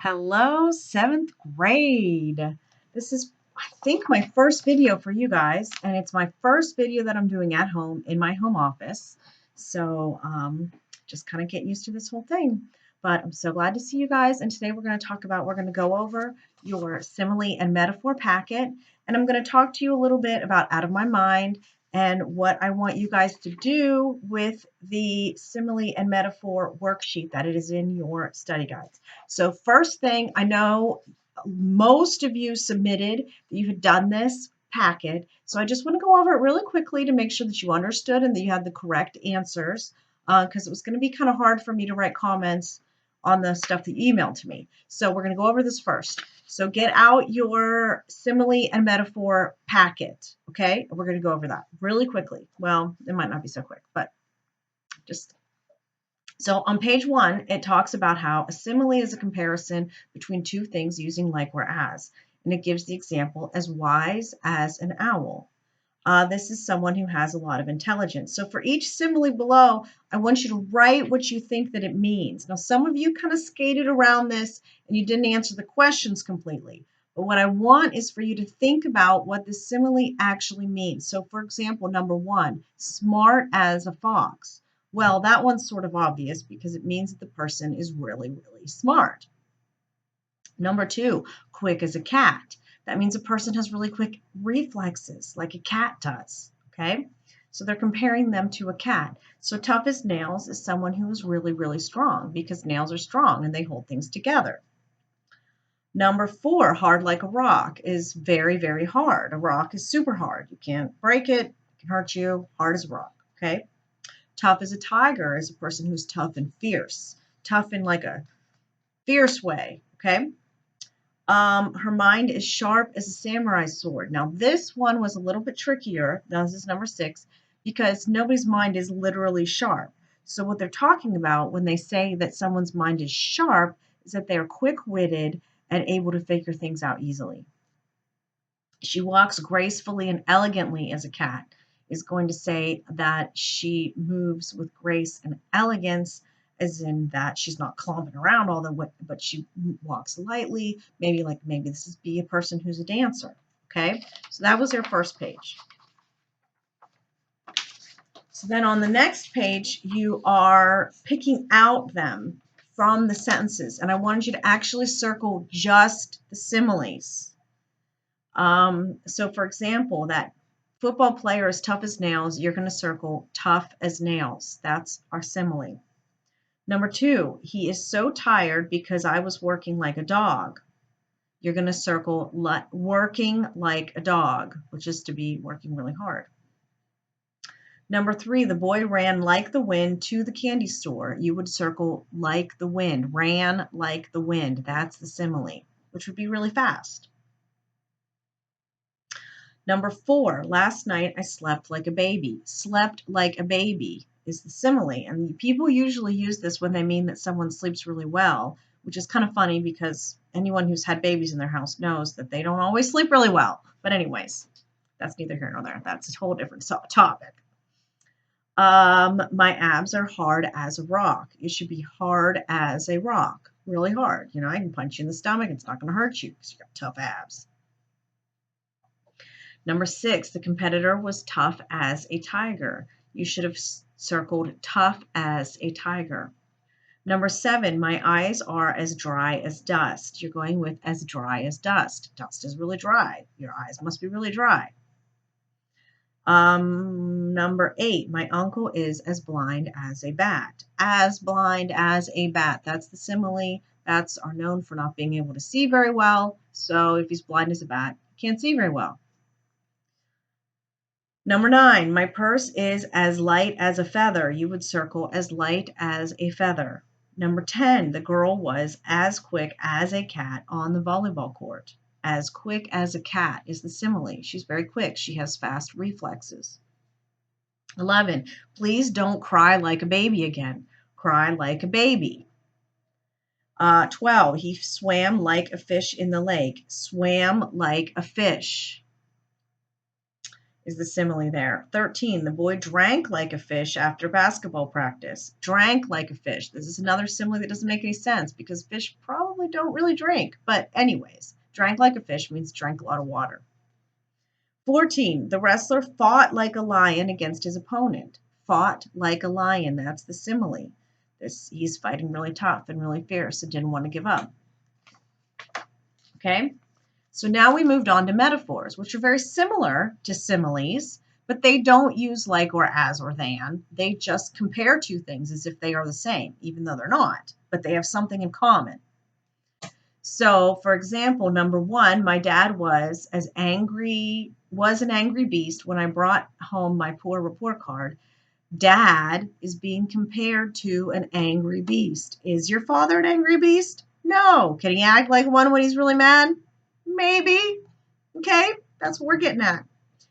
Hello, seventh grade. This is, I think, my first video for you guys, and it's my first video that I'm doing at home in my home office. So just kind of get used to this whole thing. But I'm so glad to see you guys. And today we're going to go over your simile and metaphor packet. And I'm going to talk to you a little bit about Out of My Mind and what I want you guys to do with the simile and metaphor worksheet that it is in your study guides. So first thing, I know most of you submitted that you had done this packet. So I just want to go over it really quickly to make sure that you understood and that you had the correct answers, because it was going to be kind of hard for me to write comments on the stuff that you emailed to me. So we're going to go over this first. So get out your simile and metaphor packet, okay? We're going to go over that really quickly. Well, it might not be so quick, but just so on page 1, it talks about how a simile is a comparison between two things using like or as, and it gives the example as wise as an owl. This is someone who has a lot of intelligence. So for each simile below, I want you to write what you think that it means. Now, some of you kind of skated around this and you didn't answer the questions completely. But what I want is for you to think about what the simile actually means. So for example, number 1, smart as a fox. Well, that one's sort of obvious because it means that the person is really, really smart. Number 2, quick as a cat. That means a person has really quick reflexes like a cat does, okay? So they're comparing them to a cat. So tough as nails is someone who is really, really strong because nails are strong and they hold things together. Number 4, hard like a rock is very, very hard. A rock is super hard. You can't break it, it can hurt you, hard as a rock, okay? Tough as a tiger is a person who's tough and fierce. Tough in like a fierce way, okay? Her mind is sharp as a samurai sword. Now, this one was a little bit trickier. Now, this is number 6, because nobody's mind is literally sharp. So what they're talking about when they say that someone's mind is sharp is that they're quick-witted and able to figure things out easily. She walks gracefully and elegantly as a cat is going to say that she moves with grace and elegance, as in that she's not clomping around all the way, but she walks lightly. Maybe this is be a person who's a dancer. Okay, so that was your first page. So then on the next page, you are picking out them from the sentences, and I wanted you to actually circle just the similes. So for example, that football player is tough as nails, you're going to circle tough as nails. That's our simile. Number 2, he is so tired because I was working like a dog. You're going to circle working like a dog, which is to be working really hard. Number 3, the boy ran like the wind to the candy store. You would circle like the wind, ran like the wind. That's the simile, which would be really fast. Number 4, last night I slept like a baby. Slept like a baby is the simile. And people usually use this when they mean that someone sleeps really well, which is kind of funny because anyone who's had babies in their house knows that they don't always sleep really well. But anyways, that's neither here nor there. That's a whole different topic. My abs are hard as a rock. It should be hard as a rock. Really hard. You know, I can punch you in the stomach. It's not going to hurt you because you got tough abs. Number 6, the competitor was tough as a tiger. You should have circled tough as a tiger. Number 7, my eyes are as dry as dust. You're going with as dry as dust. Dust is really dry. Your eyes must be really dry. Number 8, my uncle is as blind as a bat. As blind as a bat. That's the simile. Bats are known for not being able to see very well. So if he's blind as a bat, he can't see very well. Number 9, my purse is as light as a feather. You would circle as light as a feather. Number 10, the girl was as quick as a cat on the volleyball court. As quick as a cat is the simile. She's very quick. She has fast reflexes. 11, please don't cry like a baby again. Cry like a baby. 12, he swam like a fish in the lake. Swam like a fish is the simile there. 13, the boy drank like a fish after basketball practice. Drank like a fish. This is another simile that doesn't make any sense because fish probably probably don't really drink. But anyways, drank like a fish means drank a lot of water. 14, the wrestler fought like a lion against his opponent. Fought like a lion, that's the simile. He's fighting really tough and really fierce and didn't want to give up. Okay, so now we moved on to metaphors, which are very similar to similes, but they don't use like or as or than. They just compare two things as if they are the same, even though they're not, but they have something in common. So, for example, number 1, my dad was an angry beast when I brought home my poor report card. Dad is being compared to an angry beast. Is your father an angry beast? No. Can he act like one when he's really mad? Maybe. Okay, that's what we're getting at.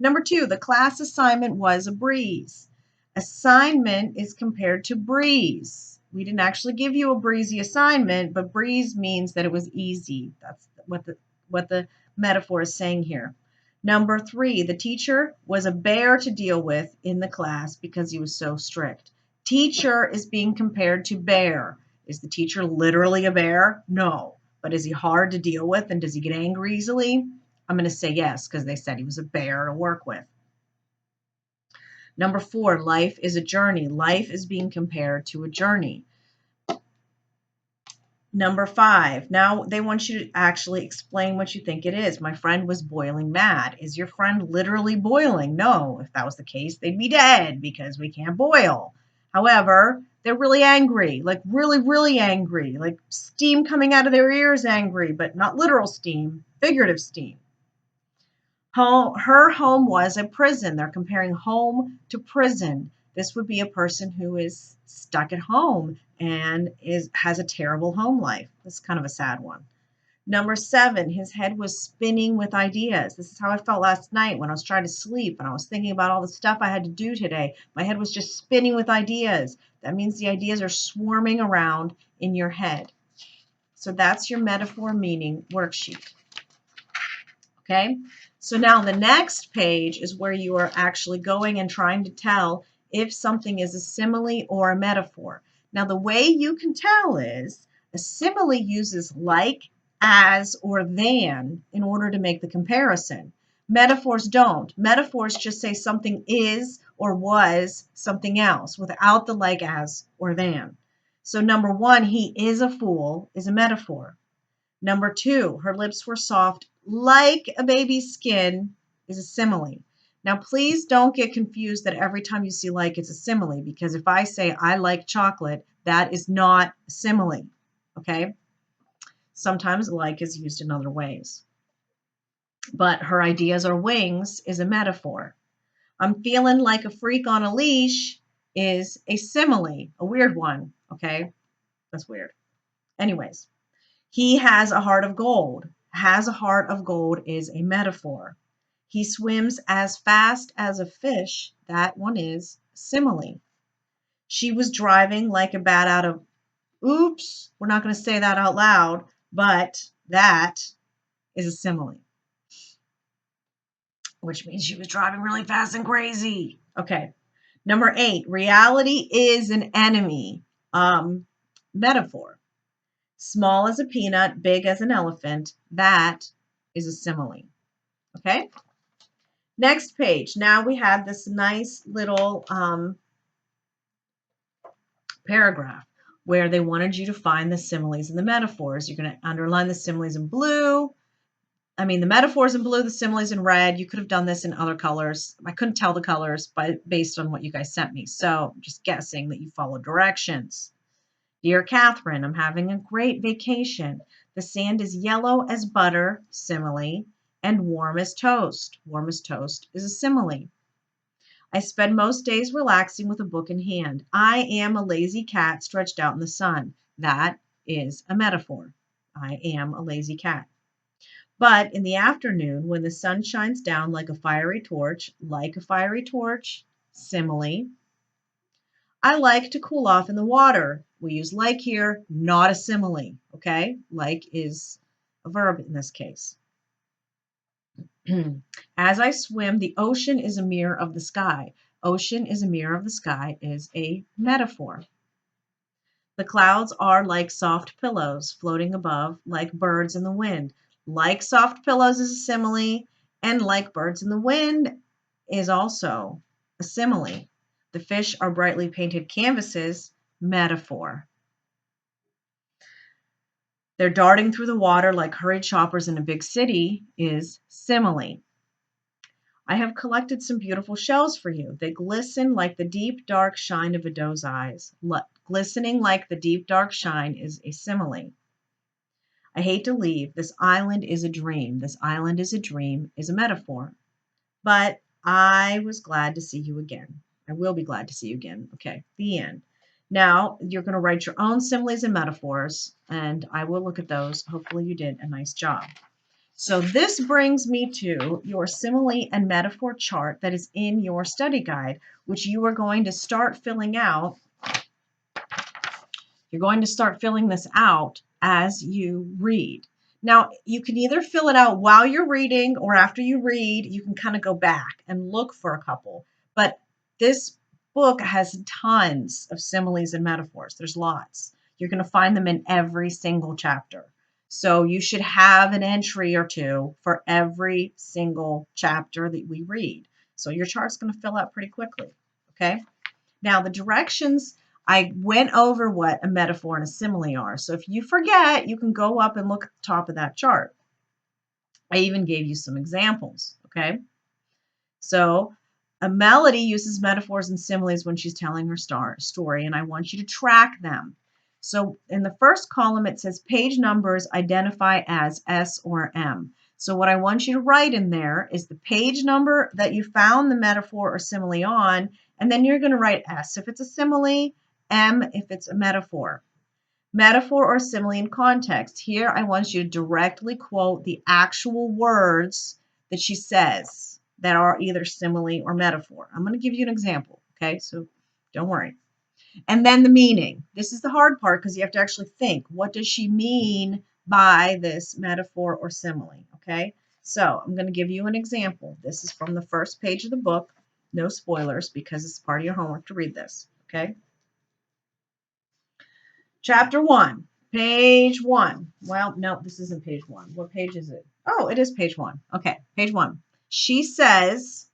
Number 2, the class assignment was a breeze. Assignment is compared to breeze. We didn't actually give you a breezy assignment, but breeze means that it was easy. That's what the metaphor is saying here. Number 3, the teacher was a bear to deal with in the class because he was so strict. Teacher is being compared to bear. Is the teacher literally a bear? No. But is he hard to deal with and does he get angry easily? I'm going to say yes because they said he was a bear to work with. Number 4, life is a journey. Life is being compared to a journey. Number 5, now they want you to actually explain what you think it is. My friend was boiling mad. Is your friend literally boiling? No. If that was the case, they'd be dead because we can't boil. However, they're really angry, like really, really angry, like steam coming out of their ears angry, but not literal steam, figurative steam. Her home was a prison. They're comparing home to prison. This would be a person who is stuck at home and has a terrible home life. That's kind of a sad one. Number 7, his head was spinning with ideas. This is how I felt last night when I was trying to sleep and I was thinking about all the stuff I had to do today. My head was just spinning with ideas. That means the ideas are swarming around in your head. So that's your metaphor meaning worksheet. Okay, so now the next page is where you are actually going and trying to tell if something is a simile or a metaphor. Now the way you can tell is a simile uses like, as, or than in order to make the comparison. Metaphors don't. Metaphors just say something is or was something else without the like, as, or than. So number 1, he is a fool is a metaphor. Number 2, her lips were soft like a baby's skin is a simile. Now, please don't get confused that every time you see like, it's a simile, because if I say I like chocolate, that is not a simile, okay? Sometimes like is used in other ways. But her ideas are wings is a metaphor. I'm feeling like a freak on a leash is a simile, a weird one, okay? That's weird. Anyways. He has a heart of gold. Has a heart of gold is a metaphor. He swims as fast as a fish. That one is simile. She was driving like a bat out of, oops, we're not going to say that out loud, but that is a simile, which means she was driving really fast and crazy. Okay. Number 8, reality is an enemy. Metaphor. Small as a peanut, big as an elephant. That is a simile. Okay? Next page. Now we have this nice little paragraph where they wanted you to find the similes and the metaphors. You're going to underline the similes in blue. The metaphors in blue, the similes in red. You could have done this in other colors. I couldn't tell the colors based on what you guys sent me. So I'm just guessing that you follow directions. Dear Catherine, I'm having a great vacation. The sand is yellow as butter, simile, and warm as toast. Warm as toast is a simile. I spend most days relaxing with a book in hand. I am a lazy cat stretched out in the sun. That is a metaphor. I am a lazy cat. But in the afternoon, when the sun shines down like a fiery torch, simile, I like to cool off in the water. We use like here, not a simile, okay? Like is a verb in this case. As I swim, the ocean is a mirror of the sky. Ocean is a mirror of the sky is a metaphor. The clouds are like soft pillows floating above, like birds in the wind. Like soft pillows is a simile, and like birds in the wind is also a simile. The fish are brightly painted canvases, metaphor. They're darting through the water like hurried shoppers in a big city is simile. I have collected some beautiful shells for you. They glisten like the deep, dark shine of a doe's eyes. Glistening like the deep, dark shine is a simile. I hate to leave. This island is a dream. This island is a dream is a metaphor. But I was glad to see you again. I will be glad to see you again. Okay, the end. Now you're going to write your own similes and metaphors, and I will look at those. Hopefully you did a nice job. So this brings me to your simile and metaphor chart that is in your study guide, which you are going to start filling out. You're going to start filling this out as you read. Now, you can either fill it out while you're reading or after you read, you can kind of go back and look for a couple. But this book has tons of similes and metaphors. There's lots. You're going to find them in every single chapter. So you should have an entry or two for every single chapter that we read. So your chart's going to fill out pretty quickly. Okay. Now the directions, I went over what a metaphor and a simile are. So if you forget, you can go up and look at the top of that chart. I even gave you some examples. Okay. So a Melody uses metaphors and similes when she's telling her story, and I want you to track them. So in the first column, it says page numbers identify as S or M. So what I want you to write in there is the page number that you found the metaphor or simile on, and then you're going to write S if it's a simile, M if it's a metaphor. Metaphor or simile in context. Here I want you to directly quote the actual words that she says that are either simile or metaphor. I'm going to give you an example, okay? So don't worry. And then the meaning. This is the hard part because you have to actually think. What does she mean by this metaphor or simile, okay? So I'm going to give you an example. This is from the first page of the book. No spoilers because it's part of your homework to read this, okay? Chapter 1, page 1. Well, no, this isn't page 1. What page is it? Oh, it is page 1. Okay, page 1. She says,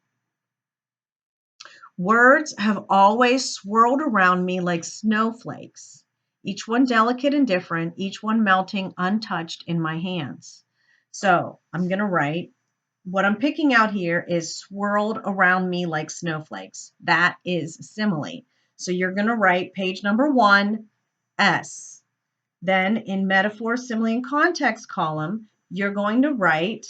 words have always swirled around me like snowflakes, each one delicate and different, each one melting untouched in my hands. So I'm going to write, what I'm picking out here is swirled around me like snowflakes. That is simile. So you're going to write page number 1, S. Then in metaphor, simile, and context column, you're going to write,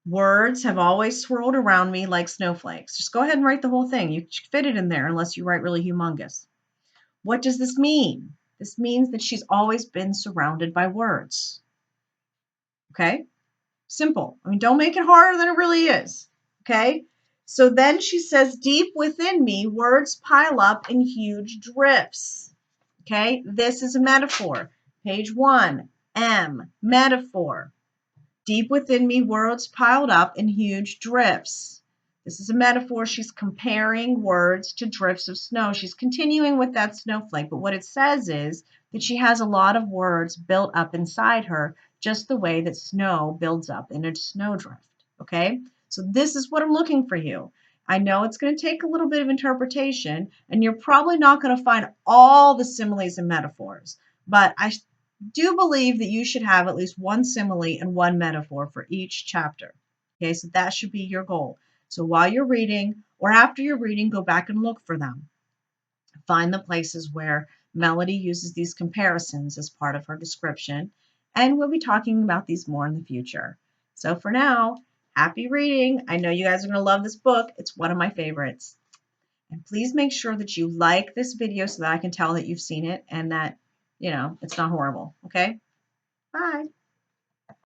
words have always swirled around me like snowflakes. Just go ahead and write the whole thing. You fit it in there unless you write really humongous. What does this mean? This means that she's always been surrounded by words. Okay? Simple. I mean, don't make it harder than it really is. Okay? So then she says, deep within me, words pile up in huge drifts. Okay? This is a metaphor. Page 1, M, metaphor. Deep within me, words piled up in huge drifts. This is a metaphor. She's comparing words to drifts of snow. She's continuing with that snowflake, but what it says is that she has a lot of words built up inside her, just the way that snow builds up in a snowdrift. Okay? So this is what I'm looking for you. I know it's going to take a little bit of interpretation, and you're probably not going to find all the similes and metaphors, but I do believe that you should have at least one simile and one metaphor for each chapter. Okay, so that should be your goal. So while you're reading or after you're reading, go back and look for them. Find the places where Melody uses these comparisons as part of her description, and we'll be talking about these more in the future. So for now, happy reading. I know you guys are going to love this book. It's one of my favorites. And please make sure that you like this video so that I can tell that you've seen it and that, it's not horrible. Okay? Bye.